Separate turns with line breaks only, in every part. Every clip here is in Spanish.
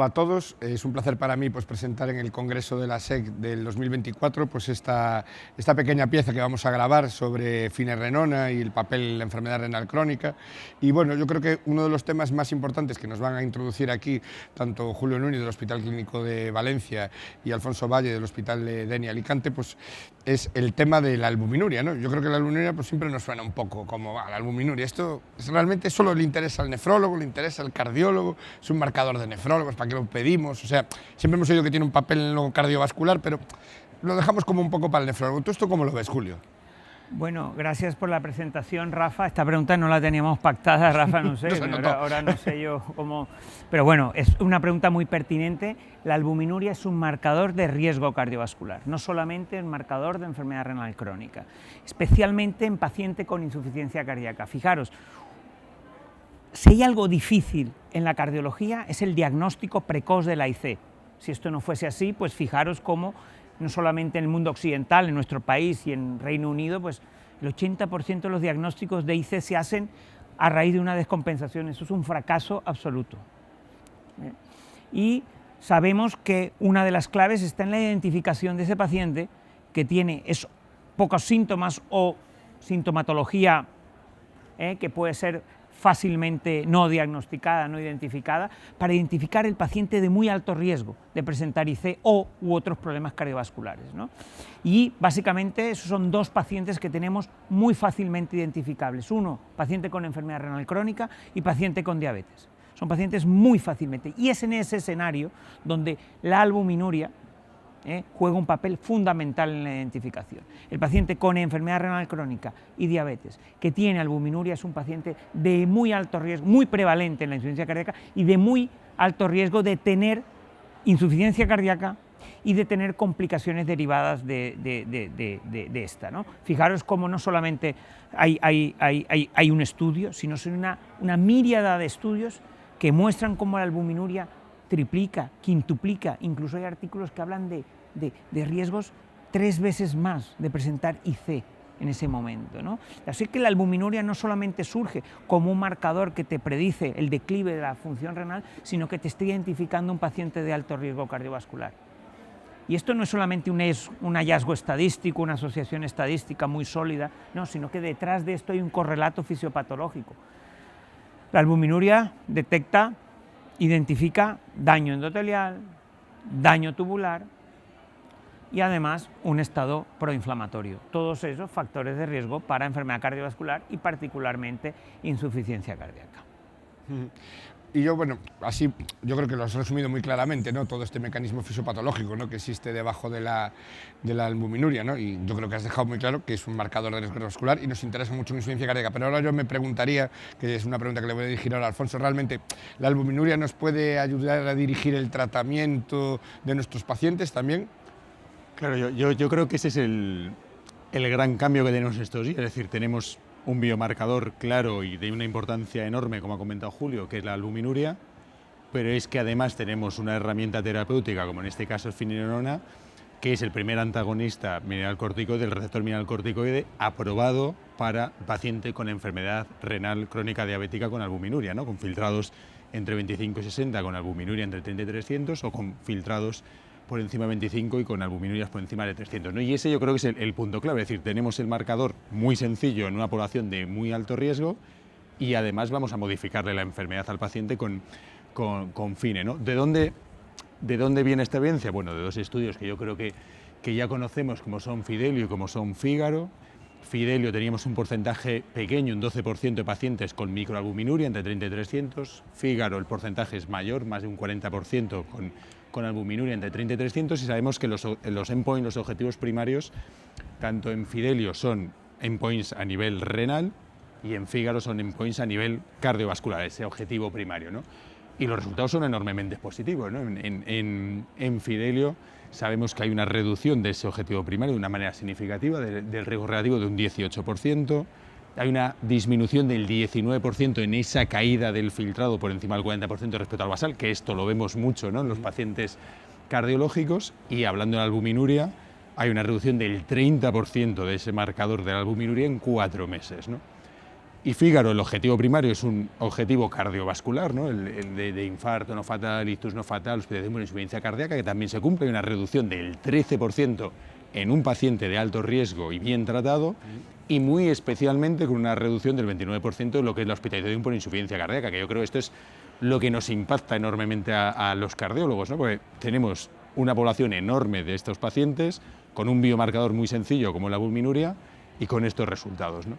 Hola a todos, es un placer para mí pues, presentar en el Congreso de la SEC del 2024 pues, esta pequeña pieza que vamos a grabar sobre finerenona y el papel en la enfermedad renal crónica. Y bueno, yo creo que uno de los temas más importantes que nos van a introducir aquí, tanto Julio Núñez del Hospital Clínico de Valencia y Alfonso Valle del Hospital de Deni Alicante, pues, es el tema de la albuminuria, ¿no? Yo creo que la albuminuria pues, siempre nos suena un poco como la albuminuria. Esto realmente solo le interesa al nefrólogo, le interesa al cardiólogo, es un marcador de nefrólogos, ¿para qué lo pedimos? O sea, siempre hemos oído que tiene un papel en lo cardiovascular, pero lo dejamos como un poco para el nefrólogo. ¿Tú esto cómo lo ves, Julio?
Bueno, gracias por la presentación, Rafa. Esta pregunta no la teníamos pactada, Rafa, no sé, ahora no sé yo cómo... Pero bueno, es una pregunta muy pertinente. La albuminuria es un marcador de riesgo cardiovascular, no solamente un marcador de enfermedad renal crónica, especialmente en paciente con insuficiencia cardíaca. Fijaros, si hay algo difícil en la cardiología es el diagnóstico precoz de la IC. Si esto no fuese así, pues fijaros cómo no solamente en el mundo occidental, en nuestro país y en Reino Unido, pues el 80% de los diagnósticos de IC se hacen a raíz de una descompensación. Eso es un fracaso absoluto. Y sabemos que una de las claves está en la identificación de ese paciente que tiene pocos síntomas o sintomatología que puede ser fácilmente no diagnosticada, no identificada, para identificar el paciente de muy alto riesgo de presentar IC u otros problemas cardiovasculares, ¿no? Y básicamente esos son dos pacientes que tenemos muy fácilmente identificables. Uno, paciente con enfermedad renal crónica y paciente con diabetes. Son pacientes muy fácilmente. Y es en ese escenario donde la albuminuria juega un papel fundamental en la identificación. El paciente con enfermedad renal crónica y diabetes que tiene albuminuria es un paciente de muy alto riesgo, muy prevalente en la insuficiencia cardíaca y de muy alto riesgo de tener insuficiencia cardíaca y de tener complicaciones derivadas de esta, ¿no? Fijaros cómo no solamente hay un estudio, sino son una miríada de estudios que muestran cómo la albuminuria triplica, quintuplica, incluso hay artículos que hablan de riesgos 3 veces más de presentar IC en ese momento, ¿no? Así que la albuminuria no solamente surge como un marcador que te predice el declive de la función renal, sino que te está identificando un paciente de alto riesgo cardiovascular. Y esto no es solamente un hallazgo estadístico, una asociación estadística muy sólida, no, sino que detrás de esto hay un correlato fisiopatológico. La albuminuria identifica daño endotelial, daño tubular y además un estado proinflamatorio. Todos esos factores de riesgo para enfermedad cardiovascular y particularmente insuficiencia cardíaca.
Y yo, bueno, así yo creo que lo has resumido muy claramente, ¿no? Todo este mecanismo fisiopatológico, ¿no? Que existe debajo de la albuminuria, ¿no? Y yo creo que has dejado muy claro que es un marcador de riesgo cardiovascular y nos interesa mucho la insuficiencia cardíaca. Pero ahora yo me preguntaría, que es una pregunta que le voy a dirigir ahora a Alfonso, ¿realmente la albuminuria nos puede ayudar a dirigir el tratamiento de nuestros pacientes también?
Claro, yo creo que ese es el gran cambio que tenemos estos días, es decir, tenemos un biomarcador claro y de una importancia enorme, como ha comentado Julio, que es la albuminuria, pero es que además tenemos una herramienta terapéutica, como en este caso es finerenona, que es el primer antagonista mineralcorticoide, del receptor mineralcorticoide, aprobado para paciente con enfermedad renal crónica diabética con albuminuria, ¿no? Con filtrados entre 25 y 60, con albuminuria entre 30 y 300, o con filtrados por encima de 25 y con albuminiurias por encima de 300, ¿no? Y ese yo creo que es el punto clave, es decir, tenemos el marcador muy sencillo en una población de muy alto riesgo y además vamos a modificarle la enfermedad al paciente con FINE, ¿no? ¿De dónde viene esta evidencia? Bueno, de dos estudios que yo creo que ya conocemos, como son Fidelio y como son Fígaro. Fidelio teníamos un porcentaje pequeño, un 12% de pacientes con microalbuminuria entre 30 y 300. Fígaro el porcentaje es mayor, más de un 40% con albuminuria entre 30 y 300, y sabemos que los endpoints, los objetivos primarios, tanto en Fidelio son endpoints a nivel renal y en Fígaro son endpoints a nivel cardiovascular, ese objetivo primario, ¿no? Y los resultados son enormemente positivos, ¿no? En Fidelio sabemos que hay una reducción de ese objetivo primario de una manera significativa del riesgo relativo de un 18%, hay una disminución del 19% en esa caída del filtrado por encima del 40% respecto al basal, que esto lo vemos mucho, ¿no? En los pacientes cardiológicos, y hablando de la albuminuria, hay una reducción del 30% de ese marcador de la albuminuria en 4 meses, ¿no? Y Fígaro, el objetivo primario es un objetivo cardiovascular, ¿no? el de infarto no fatal, ictus no fatal, hospitalización por insuficiencia cardíaca, que también se cumple, hay una reducción del 13% en un paciente de alto riesgo y bien tratado, y muy especialmente con una reducción del 29% de lo que es la hospitalización por insuficiencia cardíaca, que yo creo que esto es lo que nos impacta enormemente a los cardiólogos, ¿no? Porque tenemos una población enorme de estos pacientes, con un biomarcador muy sencillo como la albuminuria, y con estos resultados, ¿no?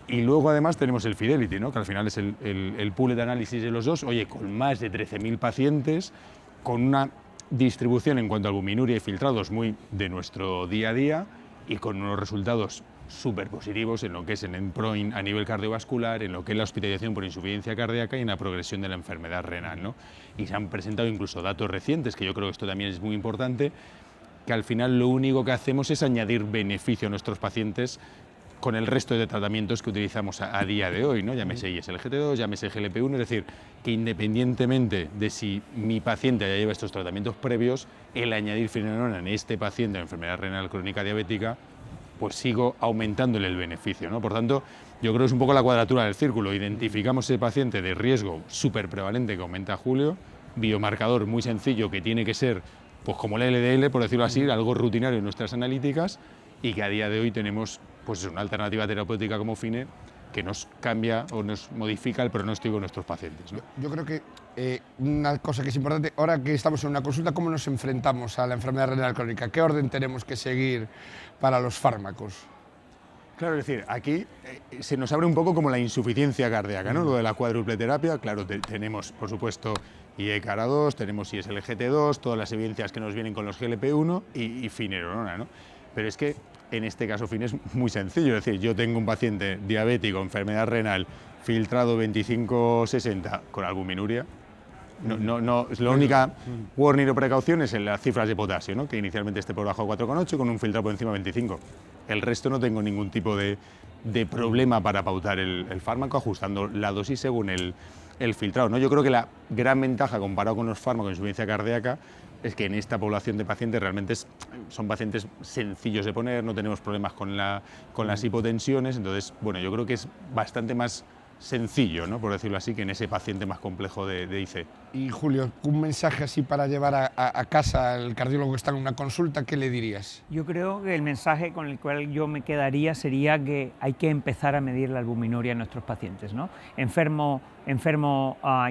Y luego además tenemos el Fidelity, ¿no? Que al final es el pool de análisis de los dos, oye, con más de 13.000 pacientes, con una distribución en cuanto a albuminuria y filtrados muy de nuestro día a día y con unos resultados súper positivos en lo que es el endpoint a nivel cardiovascular, en lo que es la hospitalización por insuficiencia cardíaca y en la progresión de la enfermedad renal, ¿no? Y se han presentado incluso datos recientes, que yo creo que esto también es muy importante, que al final lo único que hacemos es añadir beneficio a nuestros pacientes con el resto de tratamientos que utilizamos a día de hoy, ¿no? Llámese ISLGT2, llámese GLP-1, es decir, que independientemente de si mi paciente ya lleva estos tratamientos previos, el añadir finerenona en este paciente de enfermedad renal crónica diabética, pues sigo aumentándole el beneficio, ¿no? Por tanto, yo creo que es un poco la cuadratura del círculo. Identificamos ese paciente de riesgo súper prevalente que aumenta Julio, biomarcador muy sencillo que tiene que ser, pues como el LDL, por decirlo así, algo rutinario en nuestras analíticas, y que a día de hoy tenemos pues una alternativa terapéutica como FINE que nos cambia o nos modifica el pronóstico de nuestros pacientes, ¿no?
Yo creo que una cosa que es importante, ahora que estamos en una consulta, ¿cómo nos enfrentamos a la enfermedad renal crónica? ¿Qué orden tenemos que seguir para los fármacos?
Claro, es decir, aquí se nos abre un poco como la insuficiencia cardíaca, ¿no? Lo de la cuádruple terapia, claro, tenemos, por supuesto, IECARA-2, tenemos ISLGT2, todas las evidencias que nos vienen con los GLP-1 y finerenona, ¿no? Pero es que en este caso FINE es muy sencillo, es decir, yo tengo un paciente diabético, enfermedad renal, filtrado 25-60 con albuminuria. La única warning o precaución es en las cifras de potasio, ¿no? Que inicialmente esté por debajo de 4,8 con un filtrado por encima de 25. El resto no tengo ningún tipo de problema para pautar el fármaco, ajustando la dosis según el filtrado, ¿no? Yo creo que la gran ventaja comparado con los fármacos de insuficiencia cardíaca es que en esta población de pacientes realmente son pacientes sencillos de poner, no tenemos problemas con las hipotensiones, entonces, bueno, yo creo que es bastante más sencillo, ¿no? Por decirlo así, que en ese paciente más complejo de IC.
Y Julio, un mensaje así para llevar a casa al cardiólogo que está en una consulta, ¿qué le dirías?
Yo creo que el mensaje con el cual yo me quedaría sería que hay que empezar a medir la albuminuria en nuestros pacientes, ¿no? Enfermo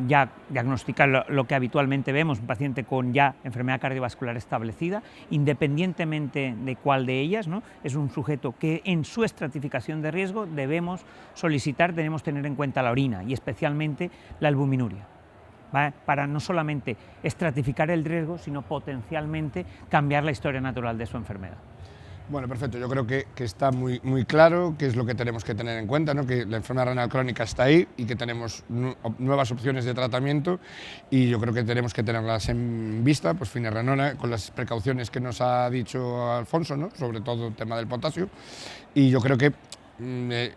ya diagnosticar lo que habitualmente vemos, un paciente con ya enfermedad cardiovascular establecida, independientemente de cuál de ellas, ¿no? Es un sujeto que en su estratificación de riesgo debemos tener en cuenta la orina y especialmente la albuminuria, ¿vale? Para no solamente estratificar el riesgo, sino potencialmente cambiar la historia natural de su enfermedad.
Bueno, perfecto. Yo creo que está muy claro qué es lo que tenemos que tener en cuenta, ¿no? Que la enfermedad renal crónica está ahí y que tenemos nuevas opciones de tratamiento, y yo creo que tenemos que tenerlas en vista, pues finerenona, con las precauciones que nos ha dicho Alfonso, ¿no? Sobre todo el tema del potasio, y yo creo que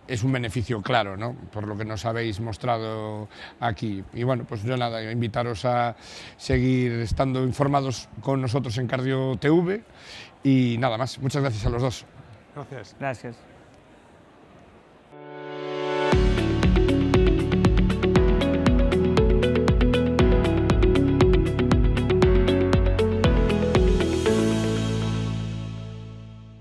es un beneficio claro, ¿no? Por lo que nos habéis mostrado aquí. Y bueno, pues yo nada, invitaros a seguir estando informados con nosotros en Cardio TV, y nada más. Muchas gracias a los dos.
Gracias.
Gracias.